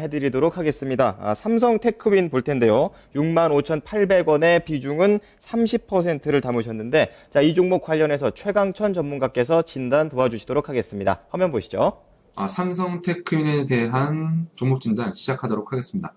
해드리도록 하겠습니다. 삼성 테크윈 볼 텐데요. 65,800원의 비중은 30%를 담으셨는데, 자, 이 종목 관련해서 최강천 전문가께서 진단 도와주시도록 하겠습니다. 화면 보시죠. 삼성 테크윈에 대한 종목 진단 시작하도록 하겠습니다.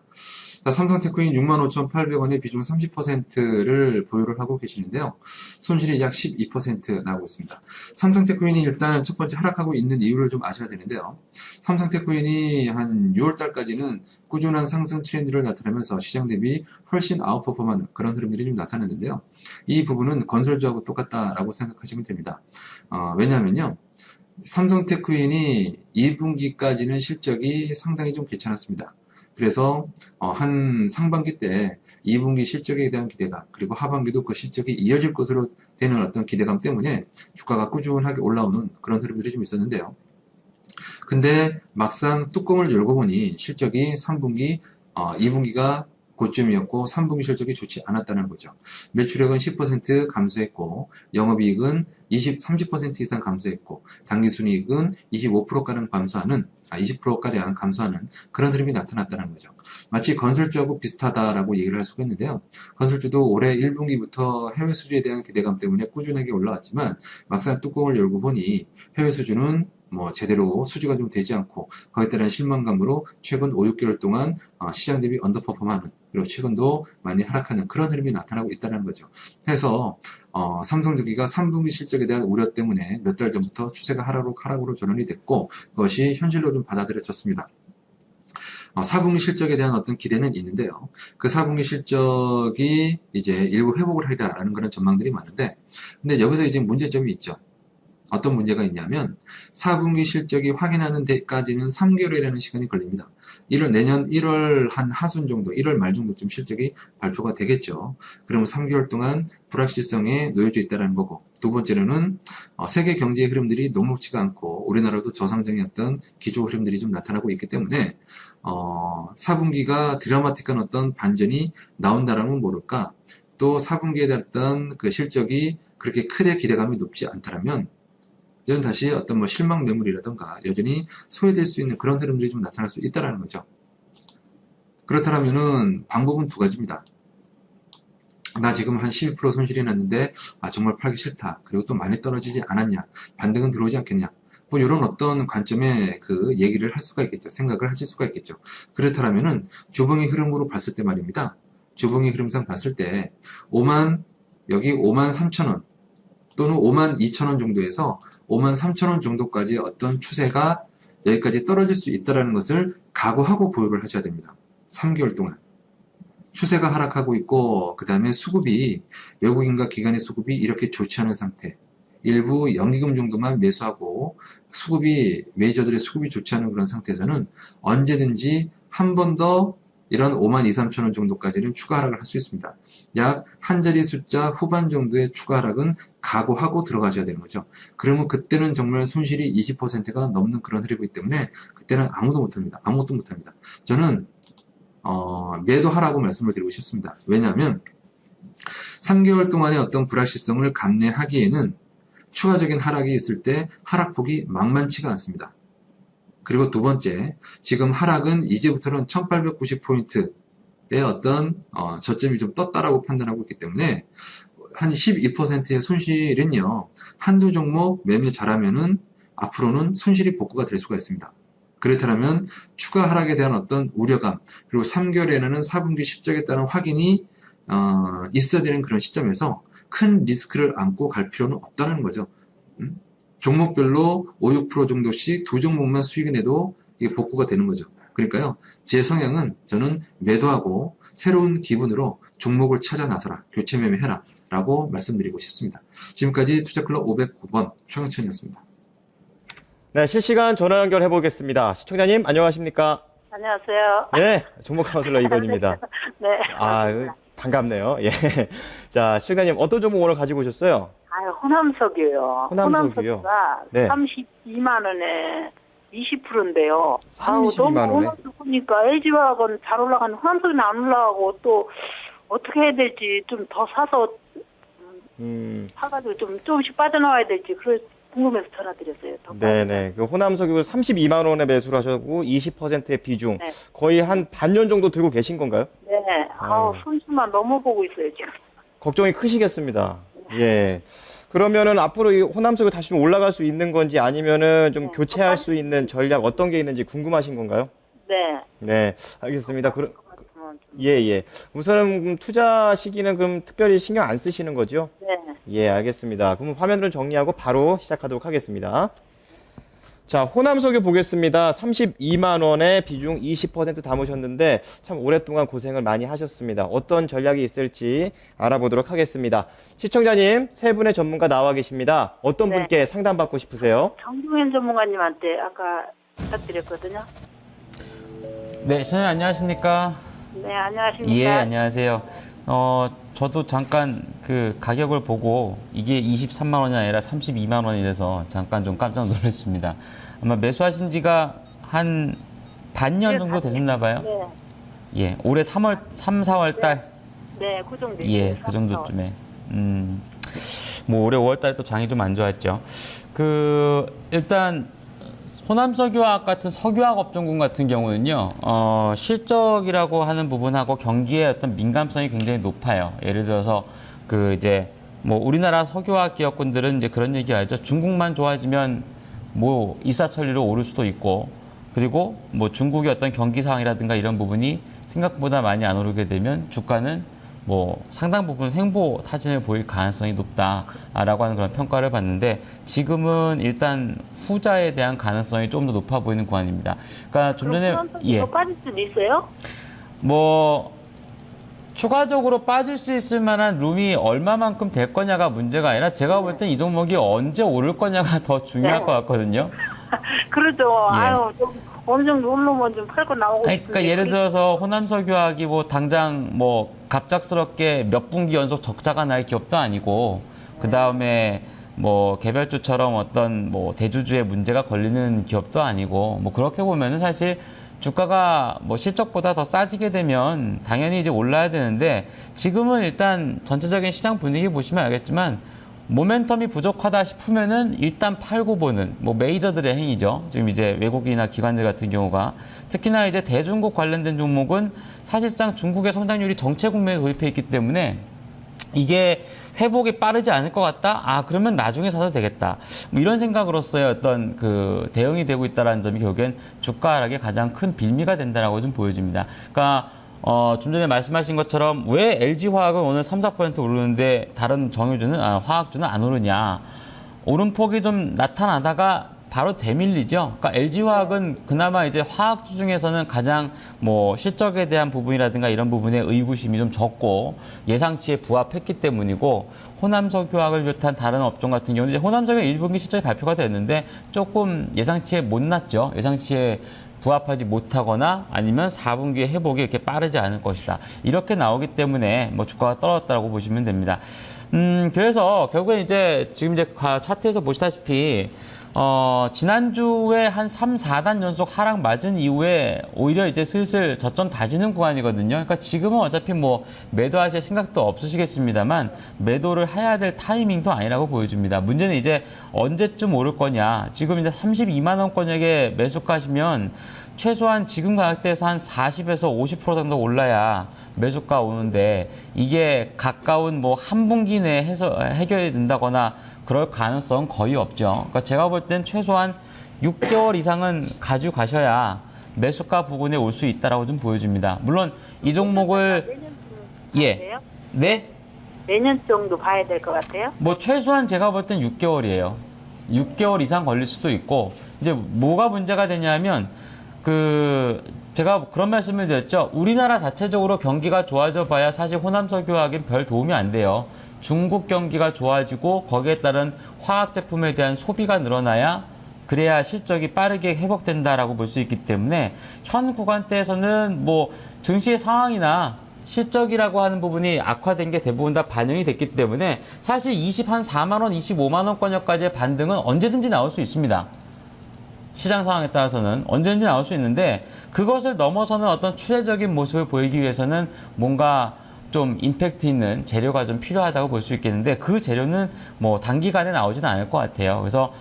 자, 삼성 테크윈 65,800원의 비중 30%를 보유를 하고 계시는데요. 손실이 약 12% 나오고 있습니다. 삼성 테크윈이 일단 첫 번째 하락하고 있는 이유를 좀 아셔야 되는데요. 삼성 테크윈이 한 6월달까지는 꾸준한 상승 트렌드를 나타내면서 시장 대비 훨씬 아웃퍼폼하는 그런 흐름들이 좀 나타났는데요. 이 부분은 건설주하고 똑같다라고 생각하시면 됩니다. 왜냐하면요. 삼성 테크윈이 2분기까지는 실적이 상당히 좀 괜찮았습니다. 그래서 한 상반기 때 2분기 실적에 대한 기대감, 그리고 하반기도 그 실적이 이어질 것으로 되는 어떤 기대감 때문에 주가가 꾸준하게 올라오는 그런 흐름들이 좀 있었는데요. 근데 막상 뚜껑을 열고 보니 실적이 3분기, 2분기가 고점이었고 3분기 실적이 좋지 않았다는 거죠. 매출액은 10% 감소했고 영업이익은 30% 이상 감소했고 당기순이익은 25%가량 감소하는 20%가량 감소하는 그런 흐름이 나타났다는 거죠. 마치 건설주하고 비슷하다라고 얘기를 할 수가 있는데요. 건설주도 올해 1분기부터 해외 수주에 대한 기대감 때문에 꾸준하게 올라왔지만 막상 뚜껑을 열고 보니 해외 수주는 제대로 수주가 좀 되지 않고 거기에 따른 실망감으로 최근 5, 6개월 동안 시장 대비 언더퍼폼하는, 그리고 최근도 많이 하락하는 그런 흐름이 나타나고 있다는 거죠. 그래서 삼성전기가 3분기 실적에 대한 우려 때문에 몇 달 전부터 추세가 하락으로 전환이 됐고 그것이 현실로 좀 받아들여졌습니다. 4분기 실적에 대한 어떤 기대는 있는데요. 그 4분기 실적이 이제 일부 회복을 하리라라는 그런 전망들이 많은데, 근데 여기서 이제 문제점이 있죠. 어떤 문제가 있냐면 4분기 실적이 확인하는 데까지는 3개월이라는 시간이 걸립니다. 내년 1월 한 하순 정도, 1월 말 정도쯤 실적이 발표가 되겠죠. 그러면 3개월 동안 불확실성에 놓여져 있다는 거고, 두 번째로는 세계 경제의 흐름들이 녹록지가 않고 우리나라도 저상장이었던 기조 흐름들이 좀 나타나고 있기 때문에 4분기가 드라마틱한 어떤 반전이 나온다라면 모를까, 또 4분기에 대한 그 실적이 그렇게 크게 기대감이 높지 않다면 이건 다시 어떤 실망 매물이라던가 여전히 소외될 수 있는 그런 흐름들이 좀 나타날 수 있다는 거죠. 그렇다면은 방법은 두 가지입니다. 나 지금 한 12% 손실이 났는데 정말 팔기 싫다. 그리고 또 많이 떨어지지 않았냐. 반등은 들어오지 않겠냐. 이런 어떤 관점의 그 얘기를 할 수가 있겠죠. 생각을 하실 수가 있겠죠. 그렇다면은 주봉의 흐름으로 봤을 때 말입니다. 주봉의 흐름상 봤을 때 여기 53,000원 또는 52,000원 정도에서 53,000원 정도까지 어떤 추세가 여기까지 떨어질 수 있다는 것을 각오하고 보유를 하셔야 됩니다. 3개월 동안. 추세가 하락하고 있고, 그 다음에 수급이, 외국인과 기관의 수급이 이렇게 좋지 않은 상태. 일부 연기금 정도만 매수하고, 메이저들의 수급이 좋지 않은 그런 상태에서는 언제든지 한 번 더 이런 52,000원 정도까지는 추가 하락을 할 수 있습니다. 약 한 자리 숫자 후반 정도의 추가 하락은 각오하고 들어가셔야 되는 거죠. 그러면 그때는 정말 손실이 20%가 넘는 그런 흐름이기 때문에 그때는 아무것도 못합니다. 저는 매도하라고 말씀을 드리고 싶습니다. 왜냐하면 3개월 동안의 어떤 불확실성을 감내하기에는 추가적인 하락이 있을 때 하락폭이 만만치가 않습니다. 그리고 두 번째, 지금 하락은 이제부터는 1890포인트의 어떤 저점이 좀 떴다라고 판단하고 있기 때문에 한 12%의 손실은요, 한두 종목 매매 잘하면은 앞으로는 손실이 복구가 될 수가 있습니다. 그렇다면 추가 하락에 대한 어떤 우려감, 그리고 3개월에는 4분기 실적에 따른 확인이 있어야 되는 그런 시점에서 큰 리스크를 안고 갈 필요는 없다는 거죠. 종목별로 5, 6% 정도씩 두 종목만 수익을 내도 이게 복구가 되는 거죠. 그러니까요, 제 성향은 저는 매도하고 새로운 기분으로 종목을 찾아 나서라, 교체 매매해라 라고 말씀드리고 싶습니다. 지금까지 투자클럽 509번 최강천이었습니다. 네, 실시간 전화 연결해 보겠습니다. 시청자님, 안녕하십니까? 안녕하세요. 예, 종목 카운슬러 이건입니다. 네. 반갑네요. 예. 자, 시청자님, 어떤 종목 오늘 가지고 오셨어요? 호남석이요. 호남석이요? 호남석가 네. 32만 원에 20%인데요. 32만 너무 원에? 호남석 보니까 LG화학은 잘 올라가는 호남석은 안 올라가고 또 어떻게 해야 될지 좀 더 사서 사가지고 좀 조금씩 빠져나와야 될지 궁금해서 전화드렸어요. 더 네네. 그 호남석유 32만 원에 매수를 하셨고 20%의 비중 네. 거의 한 반년 정도 들고 계신 건가요? 네. 아우, 손실만 너무 보고 있어요, 지금. 걱정이 크시겠습니다. 예. 그러면은 앞으로 이 호남석유 다시 좀 올라갈 수 있는 건지 아니면은 좀 네. 교체할 수 있는 전략 어떤 게 있는지 궁금하신 건가요? 네. 네, 알겠습니다. 그럼 그렇구만 좀. 예. 우선은 투자 시기는 그럼 특별히 신경 안 쓰시는 거죠? 네. 예, 알겠습니다. 그럼 화면을 정리하고 바로 시작하도록 하겠습니다. 자, 호남석유 보겠습니다. 32만 원에 비중 20% 담으셨는데 참 오랫동안 고생을 많이 하셨습니다. 어떤 전략이 있을지 알아보도록 하겠습니다. 시청자님, 세 분의 전문가 나와 계십니다. 어떤 네. 분께 상담받고 싶으세요? 정중현 전문가님한테 아까 부탁드렸거든요. 네, 시청자 안녕하십니까? 네, 안녕하십니까? 예, 안녕하세요. 저도 잠깐 그 가격을 보고 이게 23만 원이 아니라 32만 원이 돼서 잠깐 좀 깜짝 놀랐습니다. 아마 매수하신 지가 한 반년 네, 정도 되셨나 봐요. 네. 예, 올해 3, 4월 달? 네, 그 정도. 예, 그 정도쯤에. 뭐 올해 5월 달에 또 장이 좀 안 좋았죠. 일단 호남석유화학 같은 석유화학 업종군 같은 경우는요, 실적이라고 하는 부분하고 경기의 어떤 민감성이 굉장히 높아요. 예를 들어서 이제 뭐 우리나라 석유화학 기업군들은 이제 그런 얘기 하죠. 중국만 좋아지면 뭐 일사천리로 오를 수도 있고, 그리고 뭐 중국의 어떤 경기 상황이라든가 이런 부분이 생각보다 많이 안 오르게 되면 주가는 뭐 상당 부분 횡보 타진을 보일 가능성이 높다라고 하는 그런 평가를 받는데 지금은 일단 후자에 대한 가능성이 좀 더 높아 보이는 구간입니다. 그러니까 좀 전에 더 빠질 수도 있어요? 뭐 추가적으로 빠질 수 있을 만한 룸이 얼마만큼 될 거냐가 문제가 아니라 제가 볼 땐 이 종목이 언제 오를 거냐가 더 중요할 네. 것 같거든요. 그렇죠. 예. 아유, 좀 어느 정도 오르면 좀 팔고 나오고 아니, 그러니까 싶은데 예를 들어서 호남석유화학이 뭐 당장 뭐 갑작스럽게 몇 분기 연속 적자가 날 기업도 아니고 그 다음에 뭐 개별주처럼 어떤 뭐 대주주의 문제가 걸리는 기업도 아니고 뭐 그렇게 보면은 사실 주가가 뭐 실적보다 더 싸지게 되면 당연히 이제 올라야 되는데 지금은 일단 전체적인 시장 분위기 보시면 알겠지만 모멘텀이 부족하다 싶으면은 일단 팔고 보는 뭐 메이저들의 행위죠. 지금 이제 외국인이나 기관들 같은 경우가 특히나 이제 대중국 관련된 종목은 사실상 중국의 성장률이 정체 국면에 도입해 있기 때문에 이게 회복이 빠르지 않을 것 같다? 아, 그러면 나중에 사도 되겠다. 뭐 이런 생각으로서의 어떤 대응이 되고 있다는 점이 결국엔 주가 하락의 가장 큰 빌미가 된다라고 좀 보여집니다. 그러니까 좀 전에 말씀하신 것처럼 왜 LG화학은 오늘 3, 4% 오르는데 다른 화학주는 안 오르냐. 오름폭이 좀 나타나다가 바로 되밀리죠. 그러니까 LG화학은 그나마 이제 화학주 중에서는 가장 뭐 실적에 대한 부분이라든가 이런 부분에 의구심이 좀 적고 예상치에 부합했기 때문이고 호남석유화학을 비롯한 다른 업종 같은 경우는 이제 호남석유 1분기 실적이 발표가 됐는데 조금 예상치에 못 났죠. 예상치에 부합하지 못하거나 아니면 4분기의 회복이 이렇게 빠르지 않을 것이다. 이렇게 나오기 때문에 뭐 주가가 떨어졌다고 보시면 됩니다. 그래서 결국엔 이제 지금 이제 차트에서 보시다시피 지난주에 한 3, 4단 연속 하락 맞은 이후에 오히려 이제 슬슬 저점 다지는 구간이거든요. 그러니까 지금은 어차피 뭐 매도하실 생각도 없으시겠습니다만 매도를 해야 될 타이밍도 아니라고 보여집니다. 문제는 이제 언제쯤 오를 거냐. 지금 이제 32만 원권역에 매수가시면 최소한 지금 가격대에서 한 40에서 50% 정도 올라야 매수가 오는데 이게 가까운 뭐 한 분기 내에 해결이 된다거나 그럴 가능성은 거의 없죠. 그러니까 제가 볼 땐 최소한 6개월 이상은 가지고 가셔야 매수가 부근에 올 수 있다라고 좀 보여집니다. 물론 이 종목을 예, 네, 내년 정도 봐야 될 것 같아요. 뭐 최소한 제가 볼 땐 6개월이에요. 6개월 이상 걸릴 수도 있고 이제 뭐가 문제가 되냐면 제가 그런 말씀을 드렸죠. 우리나라 자체적으로 경기가 좋아져 봐야 사실 호남석유화학엔 별 도움이 안 돼요. 중국 경기가 좋아지고 거기에 따른 화학 제품에 대한 소비가 늘어나야 그래야 실적이 빠르게 회복된다라고 볼 수 있기 때문에 현 구간대에서는 뭐 증시의 상황이나 실적이라고 하는 부분이 악화된 게 대부분 다 반영이 됐기 때문에 사실 4만 원, 25만 원권역까지의 반등은 언제든지 나올 수 있습니다. 시장 상황에 따라서는 언제든지 나올 수 있는데 그것을 넘어서는 어떤 추세적인 모습을 보이기 위해서는 뭔가 좀 임팩트 있는 재료가 좀 필요하다고 볼 수 있겠는데 그 재료는 뭐 단기간에 나오지는 않을 것 같아요. 그래서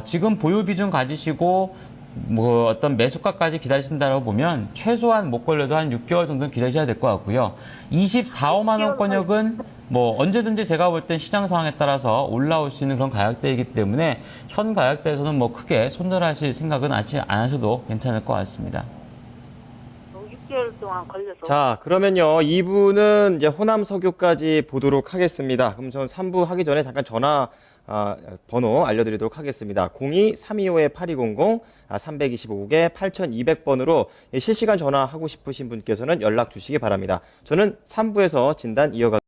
지금 보유 비중 가지시고 뭐 어떤 매수가까지 기다리신다고 보면 최소한 못 걸려도 한 6개월 정도는 기다리셔야 될 것 같고요. 24, 5만 원권역은 뭐 언제든지 제가 볼 땐 시장 상황에 따라서 올라올 수 있는 그런 가격대이기 때문에 현 가격대에서는 뭐 크게 손절하실 생각은 안 하셔도 괜찮을 것 같습니다. 6개월 동안 걸려서. 자, 그러면요. 2부는 이제 호남 석유까지 보도록 하겠습니다. 그럼 전 3부 하기 전에 잠깐 전화 번호 알려드리도록 하겠습니다. 02-325-8200, 325국에 8200번으로 실시간 전화하고 싶으신 분께서는 연락 주시기 바랍니다. 저는 3부에서 진단 이어가